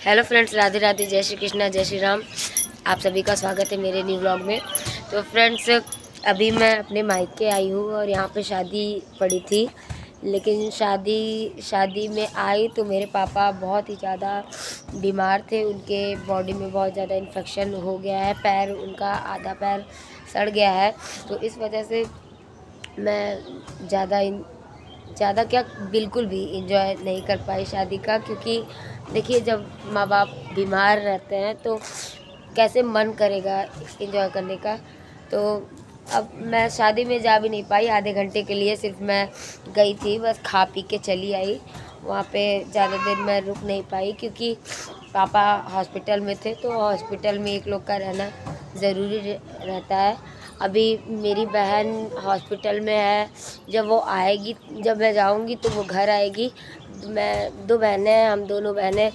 Hello friends, Radhe Radhe, जय श्री कृष्णा, जय श्री राम। आप सभी का स्वागत है मेरे न्यू व्लॉग में। तो फ्रेंड्स, अभी मैं अपने मायके आई हूँ और यहाँ पे शादी पड़ी थी। लेकिन शादी में आई तो मेरे पापा बहुत ही ज़्यादा बीमार थे। उनके बॉडी में बहुत ज़्यादा इन्फेक्शन हो गया है। पैर, उनका आधा पैर सड़ गया है। तो इस वजह से मैं ज़्यादा क्या, बिल्कुल भी इंजॉय नहीं कर पाई शादी का। क्योंकि देखिए, जब माँ बाप बीमार रहते हैं तो कैसे मन करेगा इंजॉय करने का। तो अब मैं शादी में जा भी नहीं पाई। आधे घंटे के लिए सिर्फ मैं गई थी, बस खा पी के चली आई। वहाँ पे ज़्यादा देर मैं रुक नहीं पाई क्योंकि पापा हॉस्पिटल में थे। तो हॉस्पिटल में एक लोग का रहना ज़रूरी रहता है। अभी मेरी बहन हॉस्पिटल में है। जब वो आएगी, जब मैं जाऊंगी तो वो घर आएगी। मैं, दो बहनें हैं, हम दोनों बहनें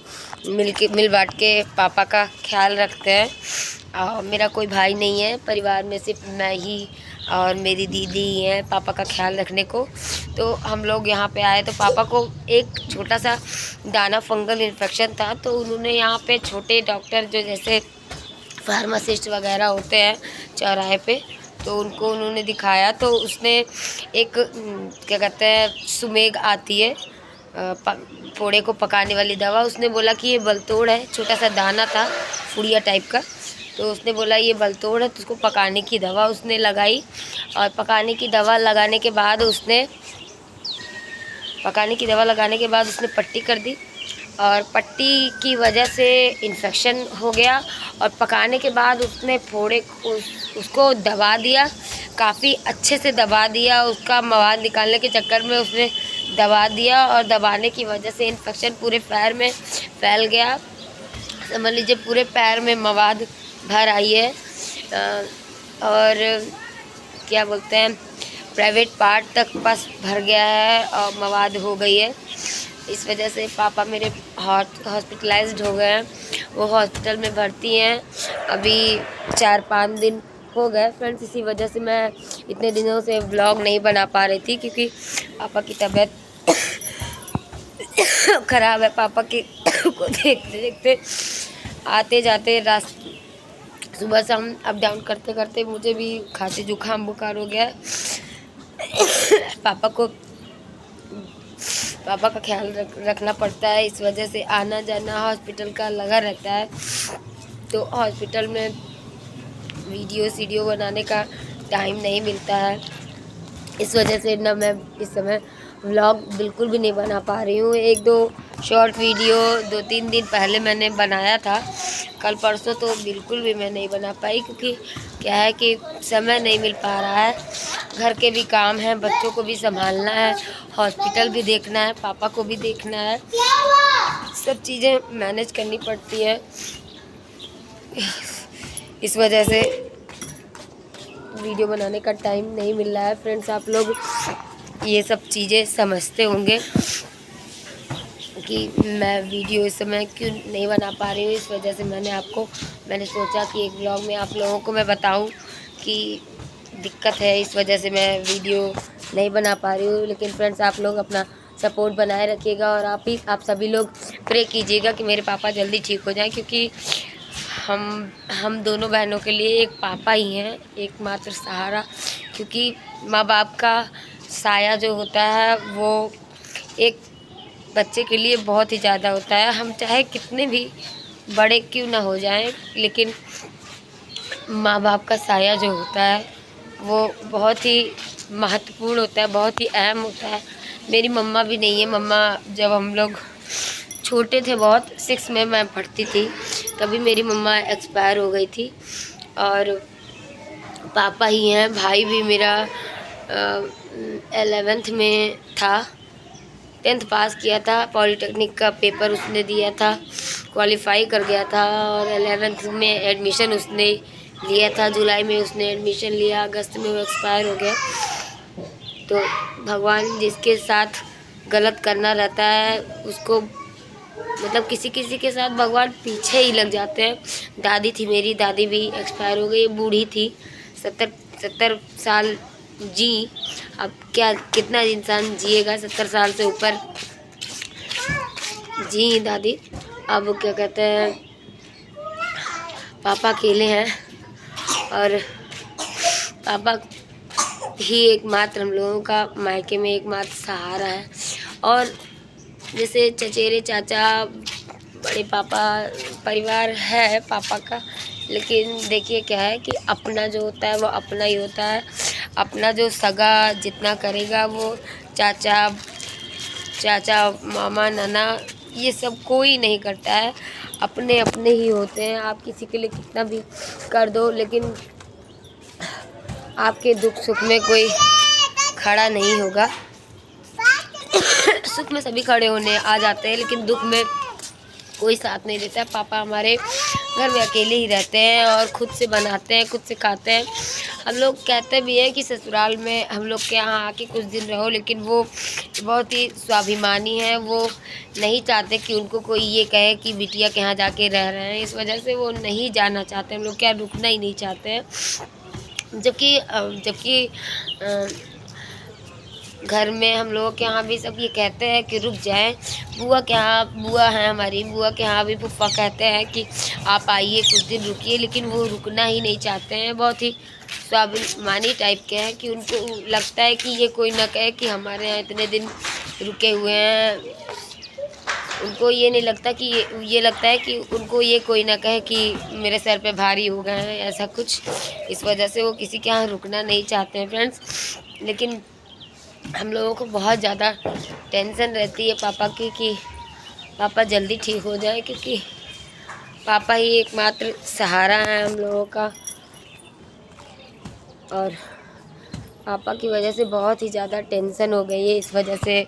मिल बांट के पापा का ख्याल रखते हैं। और मेरा कोई भाई नहीं है, परिवार में सिर्फ मैं ही और मेरी दीदी ही हैं पापा का ख्याल रखने को। तो हम लोग यहाँ पे आए तो पापा को एक छोटा सा दाना फंगल इन्फेक्शन था। तो उन्होंने यहाँ पे छोटे डॉक्टर, जो जैसे फार्मासिस्ट वगैरह होते हैं चौराहे पे, तो उनको उन्होंने दिखाया। तो उसने एक क्या कहते हैं, सुमेग आती है फोड़े को पकाने वाली दवा। उसने बोला कि ये बलतोड़ है, छोटा सा दाना था फुड़िया टाइप का। तो उसने बोला ये बलतोड़ है, तो उसको पकाने की दवा उसने लगाई। और पकाने की दवा लगाने के बाद उसने पट्टी कर दी। और पट्टी की वजह से इन्फेक्शन हो गया। और पकाने के बाद उसने फोड़े उसको दबा दिया, काफ़ी अच्छे से दबा दिया। उसका मवाद निकालने के चक्कर में उसने दबा दिया और दबाने की वजह से इन्फेक्शन पूरे पैर में फैल गया। समझ लीजिए पूरे पैर में मवाद भर आई है। और क्या बोलते हैं, प्राइवेट पार्ट तक बस भर गया है और मवाद हो गई है। इस वजह से पापा मेरे हॉस्पिटलाइज्ड हो गए हैं। वो हॉस्पिटल में भर्ती हैं। अभी 4-5 दिन हो गए फ्रेंड्स। इसी वजह से मैं इतने दिनों से व्लॉग नहीं बना पा रही थी क्योंकि पापा की तबीयत ख़राब है। पापा के को देखते देखते आते जाते रास्ते, सुबह शाम अप डाउन करते करते मुझे भी खांसी जुकाम बुखार हो गया है। पापा का ख्याल रखना पड़ता है। इस वजह से आना जाना हॉस्पिटल का लगा रहता है। तो हॉस्पिटल में वीडियो बनाने का टाइम नहीं मिलता है। इस वजह से ना मैं इस समय व्लॉग बिल्कुल भी नहीं बना पा रही हूँ। 1-2 शॉर्ट वीडियो 2-3 दिन पहले मैंने बनाया था, कल परसों तो बिल्कुल भी मैं नहीं बना पाई क्योंकि क्या है कि समय नहीं मिल पा रहा है। घर के भी काम हैं, बच्चों को भी संभालना है, हॉस्पिटल भी देखना है, पापा को भी देखना है, सब चीज़ें मैनेज करनी पड़ती है। इस वजह से वीडियो बनाने का टाइम नहीं मिल रहा है। फ्रेंड्स, आप लोग ये सब चीज़ें समझते होंगे कि मैं वीडियो इस समय क्यों नहीं बना पा रही हूँ। इस वजह से मैंने सोचा कि एक ब्लॉग में आप लोगों को मैं बताऊँ कि दिक्कत है, इस वजह से मैं वीडियो नहीं बना पा रही हूँ। लेकिन फ्रेंड्स, आप लोग अपना सपोर्ट बनाए रखिएगा और आप सभी लोग प्रे कीजिएगा कि मेरे पापा जल्दी ठीक हो जाएं। क्योंकि हम दोनों बहनों के लिए एक पापा ही हैं, एकमात्र सहारा। क्योंकि माँ बाप का साया जो होता है वो एक बच्चे के लिए बहुत ही ज़्यादा होता है। हम चाहे कितने भी बड़े क्यों ना हो जाएं, लेकिन माँ बाप का साया जो होता है वो बहुत ही महत्वपूर्ण होता है, बहुत ही अहम होता है। मेरी मम्मा भी नहीं है। मम्मा जब हम लोग छोटे थे, बहुत 6 में मैं पढ़ती थी, तभी मेरी मम्मा एक्सपायर हो गई थी। और पापा ही हैं। भाई भी मेरा 11th में था, 10th पास किया था, पॉलिटेक्निक का पेपर उसने दिया था, क्वालिफाई कर गया था। और 11th में एडमिशन उसने लिया था, जुलाई में उसने एडमिशन लिया, अगस्त में वो एक्सपायर हो गया। तो भगवान जिसके साथ गलत करना रहता है उसको, मतलब किसी किसी के साथ भगवान पीछे ही लग जाते हैं। दादी थी मेरी, दादी भी एक्सपायर हो गई, बूढ़ी थी, 70 साल जी। अब क्या, कितना इंसान जिएगा, 70 साल से ऊपर जी दादी। अब क्या कहते हैं, पापा अकेले हैं और पापा ही एकमात्र हम लोगों का मायके में एकमात्र सहारा है। और जैसे चचेरे चाचा बड़े पापा परिवार है पापा का, लेकिन देखिए क्या है कि अपना जो होता है वो अपना ही होता है। अपना जो सगा जितना करेगा वो चाचा चाचा मामा नाना ये सब कोई नहीं करता है, अपने अपने ही होते हैं। आप किसी के लिए कितना भी कर दो, लेकिन आपके दुख सुख में कोई खड़ा नहीं होगा। सुख में सभी खड़े होने आ जाते हैं, लेकिन दुख में कोई साथ नहीं देता है। पापा हमारे घर में अकेले ही रहते हैं और खुद से बनाते हैं, खुद से खाते हैं। हम लोग कहते भी हैं कि ससुराल में हम लोग के यहाँ आके कुछ दिन रहो, लेकिन वो बहुत ही स्वाभिमानी है। वो नहीं चाहते कि उनको कोई ये कहे कि बिटिया के यहाँ जाके रह रहे हैं, इस वजह से वो नहीं जाना चाहते। हम लोग क्या रुकना ही नहीं चाहते हैं। जबकि घर में हम लोगों के यहाँ भी सब ये कहते हैं कि रुक जाएं। बुआ के यहाँ, बुआ है हमारी, बुआ के यहाँ भी फूफा कहते हैं कि आप आइए कुछ दिन रुकिए, लेकिन वो रुकना ही नहीं चाहते हैं। बहुत ही स्वाभिमानी टाइप के हैं कि उनको लगता है कि ये कोई ना कहे कि हमारे यहाँ इतने दिन रुके हुए हैं। उनको ये नहीं लगता कि ये लगता है कि उनको ये कोई ना कहे कि मेरे सर पे भारी हो गए हैं, ऐसा कुछ। इस वजह से वो किसी के यहाँ रुकना नहीं चाहते हैं फ्रेंड्स। लेकिन हम लोगों को बहुत ज़्यादा टेंशन रहती है पापा की कि पापा जल्दी ठीक हो जाए, क्योंकि पापा ही एकमात्र सहारा है हम लोगों का। और पापा की वजह से बहुत ही ज़्यादा टेंशन हो गई है। इस वजह से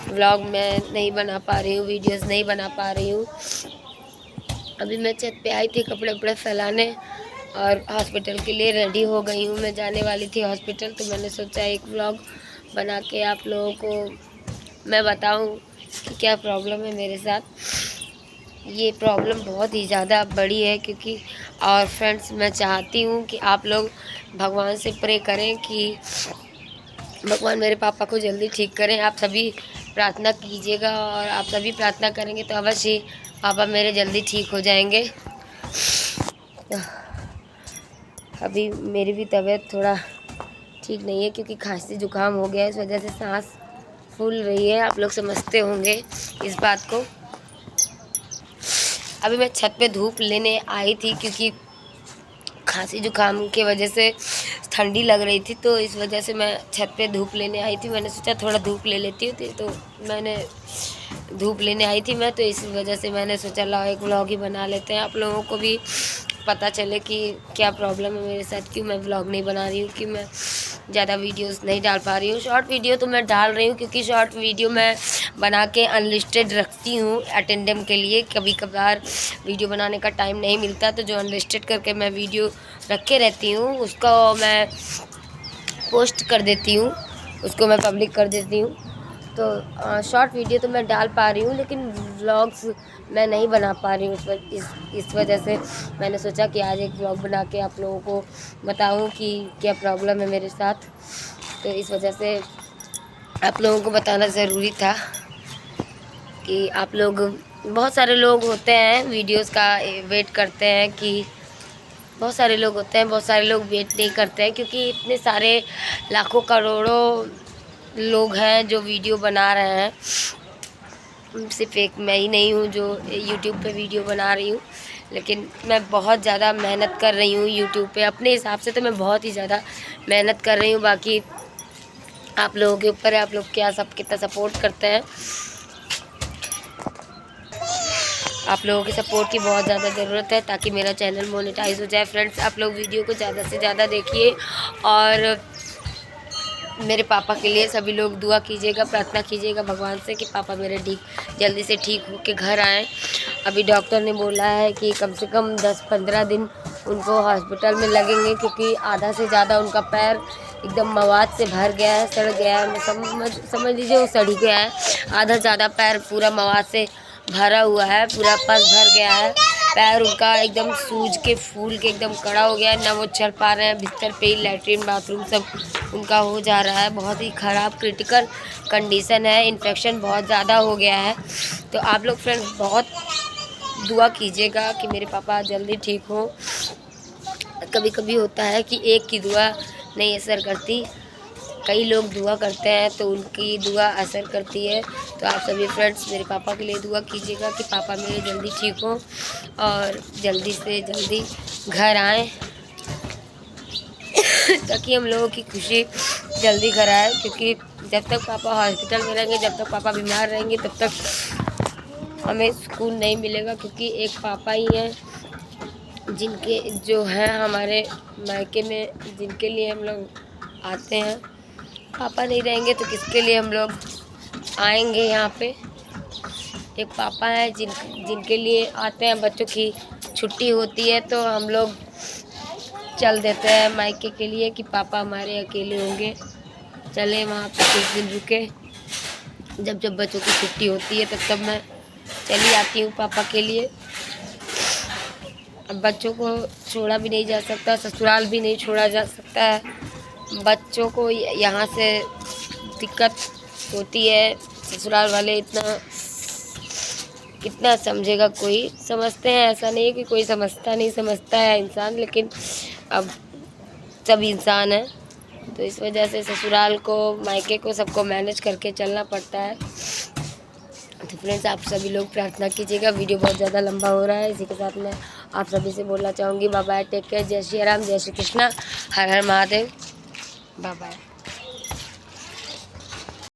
व्लॉग मैं नहीं बना पा रही हूँ, वीडियोस नहीं बना पा रही हूँ। अभी मैं छत पे आई थी कपड़े वपड़े फैलाने और हॉस्पिटल के लिए रेडी हो गई हूँ। मैं जाने वाली थी हॉस्पिटल, तो मैंने सोचा एक व्लॉग बना के आप लोगों को मैं बताऊं कि क्या प्रॉब्लम है मेरे साथ। ये प्रॉब्लम बहुत ही ज़्यादा बड़ी है, क्योंकि और फ्रेंड्स मैं चाहती हूँ कि आप लोग भगवान से प्रे करें कि भगवान मेरे पापा को जल्दी ठीक करें। आप सभी प्रार्थना कीजिएगा और आप सभी प्रार्थना करेंगे तो अवश्य पापा मेरे जल्दी ठीक हो जाएंगे। अभी मेरी भी तबीयत थोड़ा ठीक नहीं है, क्योंकि खांसी जुकाम हो गया है, इस वजह से सांस फूल रही है। आप लोग समझते होंगे इस बात को। अभी मैं छत पे धूप लेने आई थी, क्योंकि खांसी जुकाम की वजह से ठंडी लग रही थी, तो इस वजह से मैं छत पे धूप लेने आई थी। मैंने सोचा थोड़ा धूप ले लेती हूँ, तो मैंने धूप लेने आई थी मैं, तो इस वजह से मैंने सोचा लाओ एक व्लॉग ही बना लेते हैं, आप लोगों को भी पता चले कि क्या प्रॉब्लम है मेरे साथ, क्यों मैं व्लॉग नहीं बना रही हूँ, कि मैं ज़्यादा वीडियोस नहीं डाल पा रही हूँ। शॉर्ट वीडियो तो मैं डाल रही हूँ, क्योंकि शॉर्ट वीडियो मैं बना के अनलिस्टेड रखती हूँ अटेंडम के लिए। कभी कभार वीडियो बनाने का टाइम नहीं मिलता, तो जो अनलिस्टेड करके मैं वीडियो रखे रहती हूँ उसको मैं पोस्ट कर देती हूँ, उसको मैं पब्लिक कर देती हूँ। तो शॉर्ट वीडियो तो मैं डाल पा रही हूँ, लेकिन व्लॉग्स मैं नहीं बना पा रही हूँ। इस वजह से मैंने सोचा कि आज एक व्लॉग बना के आप लोगों को बताऊँ कि क्या प्रॉब्लम है मेरे साथ। तो इस वजह से आप लोगों को बताना ज़रूरी था कि आप लोग, बहुत सारे लोग होते हैं वीडियोस का वेट करते हैं, कि बहुत सारे लोग होते हैं, बहुत सारे लोग वेट नहीं करते हैं, क्योंकि इतने सारे लाखों करोड़ों लोग हैं जो वीडियो बना रहे हैं। सिर्फ एक मैं ही नहीं हूँ जो यूट्यूब पे वीडियो बना रही हूँ, लेकिन मैं बहुत ज़्यादा मेहनत कर रही हूँ यूट्यूब पे। अपने हिसाब से तो मैं बहुत ही ज़्यादा मेहनत कर रही हूँ, बाकी आप लोगों के ऊपर है, आप लोग क्या सब कितना सपोर्ट करते हैं। आप लोगों के सपोर्ट की बहुत ज़्यादा ज़रूरत है, ताकि मेरा चैनल मोनेटाइज हो जाए। फ्रेंड्स, आप लोग वीडियो को ज़्यादा से ज़्यादा देखिए और मेरे पापा के लिए सभी लोग दुआ कीजिएगा, प्रार्थना कीजिएगा भगवान से कि पापा मेरे जल्दी से ठीक होके घर आएँ। अभी डॉक्टर ने बोला है कि कम से कम 10-15 दिन उनको हॉस्पिटल में लगेंगे, क्योंकि आधा से ज़्यादा उनका पैर एकदम मवाद से भर गया है, सड़ गया है। समझ लीजिए वो सड़ गया है। आधा ज़्यादा पैर पूरा मवाद से भरा हुआ है, पूरा पस भर गया है। पैर उनका एकदम सूज के फूल के एकदम कड़ा हो गया है, ना वो चल पा रहे हैं। बिस्तर पे ही लैट्रिन बाथरूम सब उनका हो जा रहा है। बहुत ही ख़राब क्रिटिकल कंडीशन है, इन्फेक्शन बहुत ज़्यादा हो गया है। तो आप लोग फ्रेंड्स बहुत दुआ कीजिएगा कि मेरे पापा जल्दी ठीक हो। कभी कभी होता है कि एक की दुआ नहीं असर करती, कई लोग दुआ करते हैं तो उनकी दुआ असर करती है। तो आप सभी फ्रेंड्स मेरे पापा के लिए दुआ कीजिएगा कि पापा मेरे जल्दी ठीक हो और जल्दी से जल्दी घर आएँ ताकि हम लोगों की खुशी जल्दी घर आए। क्योंकि जब तक पापा हॉस्पिटल में रहेंगे, जब तक पापा बीमार रहेंगे, तब तक हमें सुकून नहीं मिलेगा। क्योंकि एक पापा ही हैं जिनके जो हैं हमारे मायके में, जिनके लिए हम लोग आते हैं। पापा नहीं रहेंगे तो किसके लिए हम लोग आएंगे यहाँ पे। एक पापा है जिनके लिए आते हैं। बच्चों की छुट्टी होती है तो हम लोग चल देते हैं मायके के लिए कि पापा हमारे अकेले होंगे, चले वहाँ पे कुछ दिन रुके। जब जब बच्चों की छुट्टी होती है तब तब मैं चली आती हूँ पापा के लिए। अब बच्चों को छोड़ा भी नहीं जा सकता, ससुराल भी नहीं छोड़ा जा सकता है। बच्चों को यहाँ से दिक्कत होती है, ससुराल वाले कितना समझेगा। कोई समझते हैं, ऐसा नहीं है कि कोई समझता नहीं, समझता है इंसान, लेकिन अब सब इंसान है तो इस वजह से ससुराल को, मायके को, सबको मैनेज करके चलना पड़ता है। तो फ्रेंड्स आप सभी लोग प्रार्थना कीजिएगा। वीडियो बहुत ज़्यादा लंबा हो रहा है, इसी के साथ मैं आप सभी से बोलना चाहूँगी बाय बाय, टेक केयर, जय श्री राम, जय श्री कृष्णा, हर हर महादेव, बाय बाय।